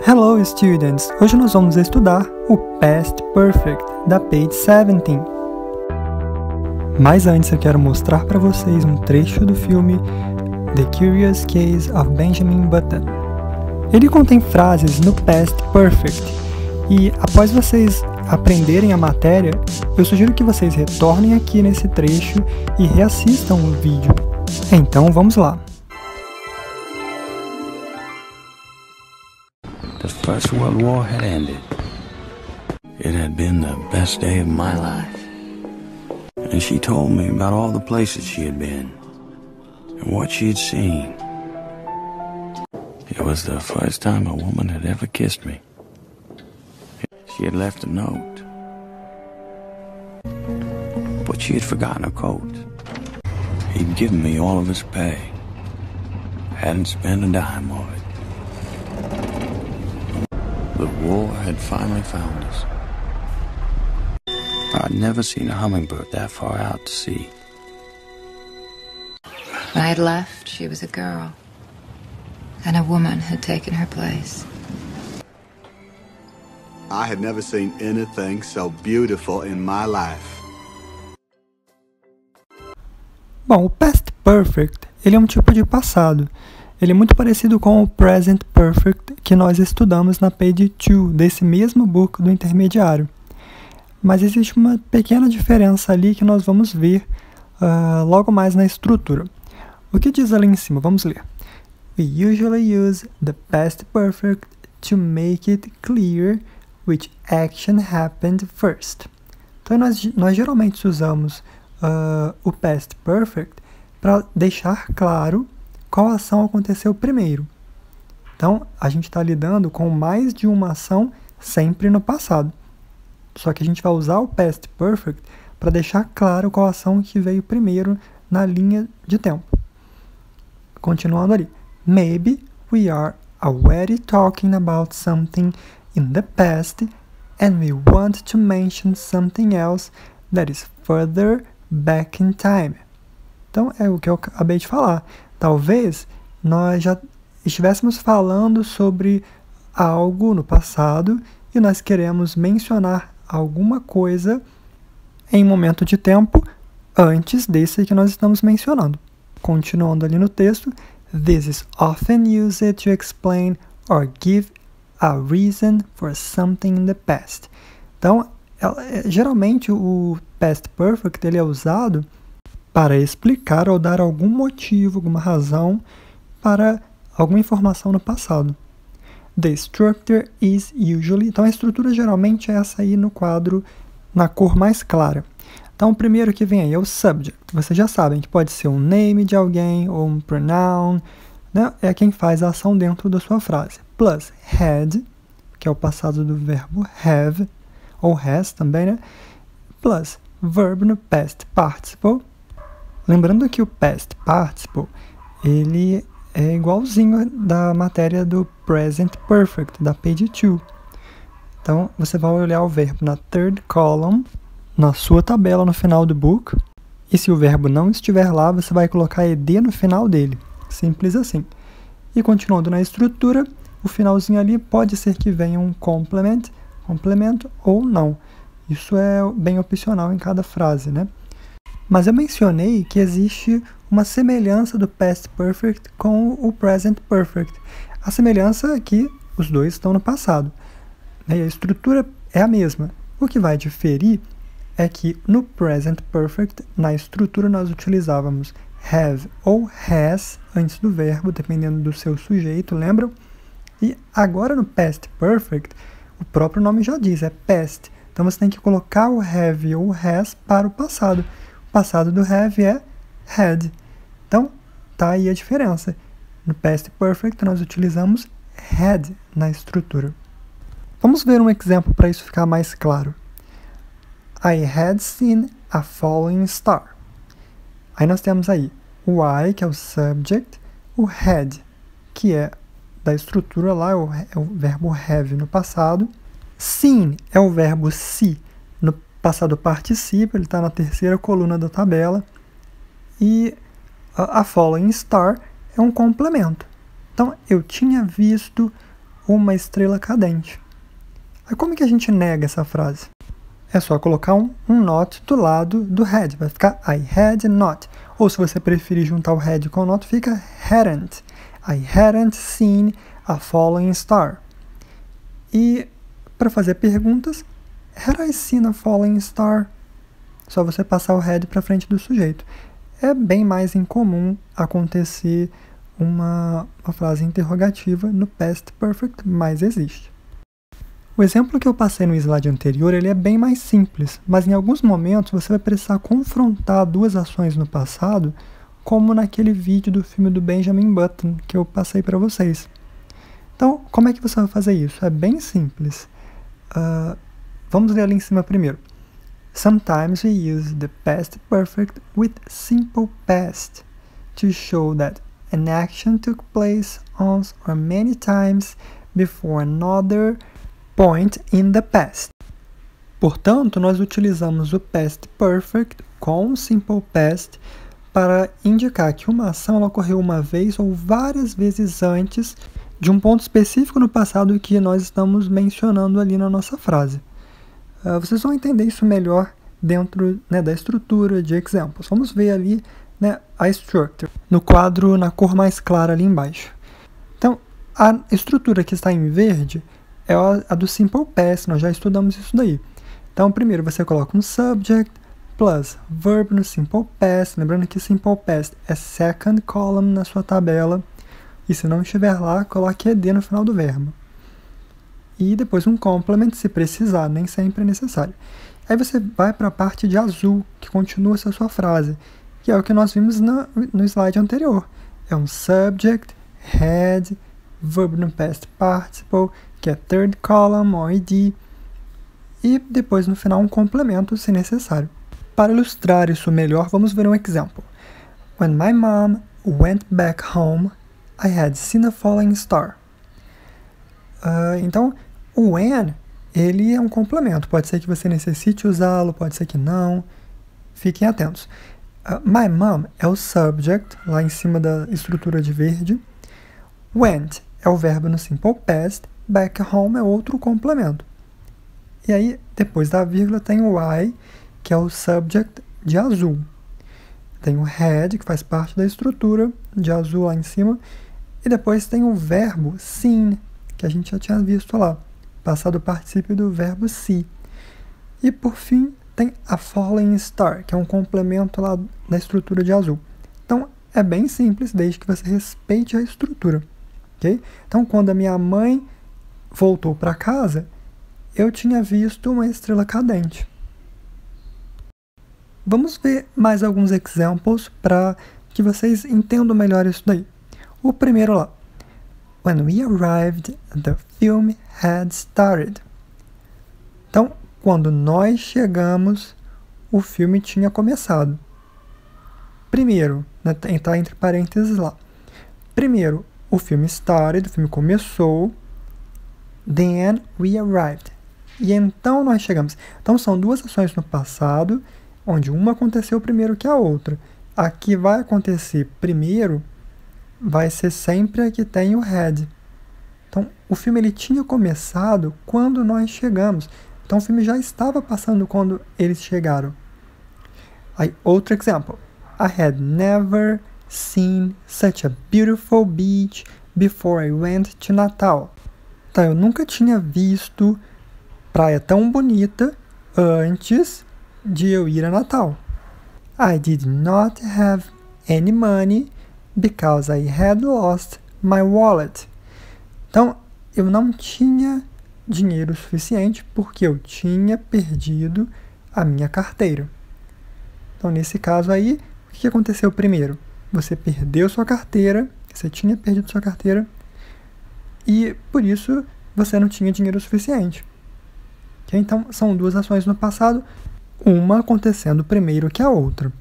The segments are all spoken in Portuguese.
Hello students! Hoje nós vamos estudar o Past Perfect da page 17. Mas antes eu quero mostrar para vocês um trecho do filme The Curious Case of Benjamin Button. Ele contém frases no Past Perfect e após vocês aprenderem a matéria, eu sugiro que vocês retornem aqui nesse trecho e reassistam o vídeo. Então vamos lá! The First World War had ended. It had been the best day of my life. And she told me about all the places she had been and what she had seen. It was the first time a woman had ever kissed me. She had left a note, but she had forgotten her coat. He'd given me all of his pay. Hadn't spent a dime of it. The war had finally found us. I'd never seen a hummingbird that far out to sea. When I had left, she was a girl, and a woman had taken her place. I had never seen anything so beautiful in my life. Bom, o Past Perfect, ele é um tipo de passado. Ele é muito parecido com o Present Perfect que nós estudamos na page 2 desse mesmo book do intermediário. Mas existe uma pequena diferença ali que nós vamos ver logo mais na estrutura. O que diz ali em cima? Vamos ler. We usually use the Past Perfect to make it clear which action happened first. Então nós geralmente usamos o Past Perfect para deixar claro qual ação aconteceu primeiro. Então, a gente está lidando com mais de uma ação sempre no passado. Só que a gente vai usar o Past Perfect para deixar claro qual ação que veio primeiro na linha de tempo. Continuando ali. Maybe we are already talking about something in the past and we want to mention something else that is further back in time. Então, é o que eu acabei de falar. Talvez nós já estivéssemos falando sobre algo no passado e nós queremos mencionar alguma coisa em um momento de tempo antes desse que nós estamos mencionando. Continuando ali no texto, this is often used to explain or give a reason for something in the past. Então, geralmente o Past Perfect ele é usado para explicar ou dar algum motivo, alguma razão para alguma informação no passado. The structure is usually... Então, a estrutura geralmente é essa aí no quadro, na cor mais clara. Então, o primeiro que vem aí é o subject. Vocês já sabem que pode ser um name de alguém ou um pronoun, né? É quem faz a ação dentro da sua frase. Plus had, que é o passado do verbo have, ou has também, né? Plus verb no past participle. Lembrando que o Past Participle, ele é igualzinho da matéria do Present Perfect, da page 2. Então, você vai olhar o verbo na third column, na sua tabela no final do book, e se o verbo não estiver lá, você vai colocar ed no final dele. Simples assim. E continuando na estrutura, o finalzinho ali pode ser que venha um complemento ou não. Isso é bem opcional em cada frase, né? Mas eu mencionei que existe uma semelhança do Past Perfect com o Present Perfect. A semelhança é que os dois estão no passado. E a estrutura é a mesma. O que vai diferir é que no Present Perfect, na estrutura nós utilizávamos have ou has antes do verbo, dependendo do seu sujeito, lembram? E agora no Past Perfect, o próprio nome já diz, é past. Então você tem que colocar o have ou has para o passado. O passado do have é had. Então, tá aí a diferença. No Past Perfect, nós utilizamos had na estrutura. Vamos ver um exemplo para isso ficar mais claro. I had seen a falling star. Aí nós temos aí o I, que é o subject, o had, que é da estrutura lá, é o verbo have no passado. Seen é o verbo see no passado particípio, ele está na terceira coluna da tabela. E a falling star é um complemento. Então, eu tinha visto uma estrela cadente. Aí como que a gente nega essa frase? É só colocar um not do lado do had, vai ficar I had not. Ou se você preferir juntar o had com o not, fica hadn't. I hadn't seen a falling star. E para fazer perguntas, had I seen a falling star? Só você passar o had para frente do sujeito. É bem mais incomum acontecer uma frase interrogativa no past perfect, mas existe. O exemplo que eu passei no slide anterior ele é bem mais simples, mas em alguns momentos você vai precisar confrontar duas ações no passado, como naquele vídeo do filme do Benjamin Button que eu passei para vocês. Então, como é que você vai fazer isso? É bem simples. Vamos ler ali em cima primeiro. Sometimes we use the past perfect with simple past to show that an action took place once or many times before another point in the past. Portanto, nós utilizamos o past perfect com o simple past para indicar que uma ação ela ocorreu uma vez ou várias vezes antes de um ponto específico no passado que nós estamos mencionando ali na nossa frase. Vocês vão entender isso melhor dentro da estrutura de examples. Vamos ver ali a structure, no quadro na cor mais clara ali embaixo. Então, a estrutura que está em verde é a do simple past, nós já estudamos isso daí. Então, primeiro você coloca um subject plus verb no simple past, lembrando que simple past é second column na sua tabela, e se não estiver lá, coloque ed no final do verbo. E depois um complement se precisar, nem sempre é necessário. Aí você vai para a parte de azul, que continua essa sua frase, que é o que nós vimos no slide anterior. É um subject, had, verb no past participle, que é third column ou ed, e depois no final um complemento se necessário. Para ilustrar isso melhor, vamos ver um exemplo. When my mom went back home, I had seen a falling star. Então, o when, ele é um complemento. Pode ser que você necessite usá-lo, pode ser que não. Fiquem atentos. My mom é o subject, lá em cima da estrutura de verde. Went é o verbo no simple past. Back home é outro complemento. E aí, depois da vírgula, tem o I, que é o subject de azul. Tem o had, que faz parte da estrutura de azul lá em cima. E depois tem o verbo seen, que a gente já tinha visto lá. Passado particípio do verbo see. E por fim, tem a falling star, que é um complemento lá da estrutura de azul. Então, é bem simples, desde que você respeite a estrutura. Okay? Então, quando a minha mãe voltou para casa, eu tinha visto uma estrela cadente. Vamos ver mais alguns exemplos para que vocês entendam melhor isso daí. O primeiro lá. When we arrived, the film had started. Então, quando nós chegamos, o filme tinha começado. Primeiro, está entre parênteses lá. Primeiro, o filme started, o filme começou. Then we arrived. E então nós chegamos. Então são duas ações no passado, onde uma aconteceu primeiro que a outra. A que vai acontecer primeiro vai ser sempre a que tem o had. Então o filme ele tinha começado quando nós chegamos. Então o filme já estava passando quando eles chegaram. Aí, outro exemplo. I had never seen such a beautiful beach before I went to Natal. Tá, eu nunca tinha visto praia tão bonita antes de eu ir a Natal. I did not have any money because I had lost my wallet. Então, eu não tinha dinheiro suficiente porque eu tinha perdido a minha carteira. Então, nesse caso aí, o que aconteceu primeiro? Você perdeu sua carteira, você tinha perdido sua carteira e, por isso, você não tinha dinheiro suficiente. Okay? Então, são duas ações no passado, uma acontecendo primeiro que a outra.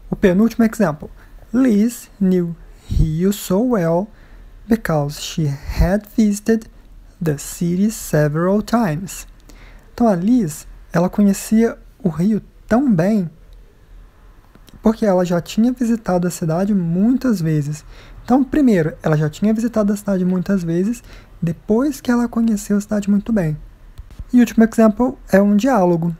O penúltimo exemplo. Liz knew Rio so well because she had visited the city several times. Então, a Liz, ela conhecia o Rio tão bem porque ela já tinha visitado a cidade muitas vezes. Então, primeiro, ela já tinha visitado a cidade muitas vezes, depois que ela conheceu a cidade muito bem. E o último exemplo é um diálogo.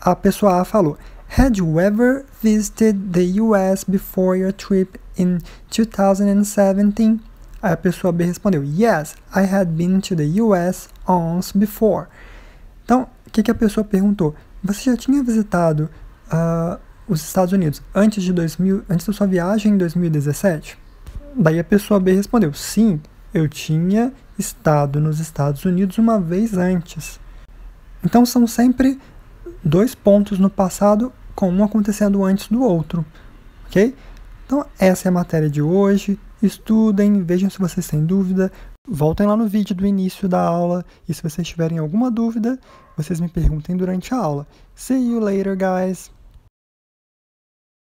A pessoa A falou: Had you ever visited the US before your trip in 2017? Aí a pessoa B respondeu: Yes, I had been to the US once before. Então, o que a pessoa perguntou? Você já tinha visitado os Estados Unidos antes da sua viagem em 2017? Daí a pessoa B respondeu: Sim, eu tinha estado nos Estados Unidos uma vez antes. Então são sempre 2 pontos no passado, com um acontecendo antes do outro, ok? Então essa é a matéria de hoje. Estudem, vejam se vocês têm dúvida, voltem lá no vídeo do início da aula e se vocês tiverem alguma dúvida, vocês me perguntem durante a aula. See you later, guys!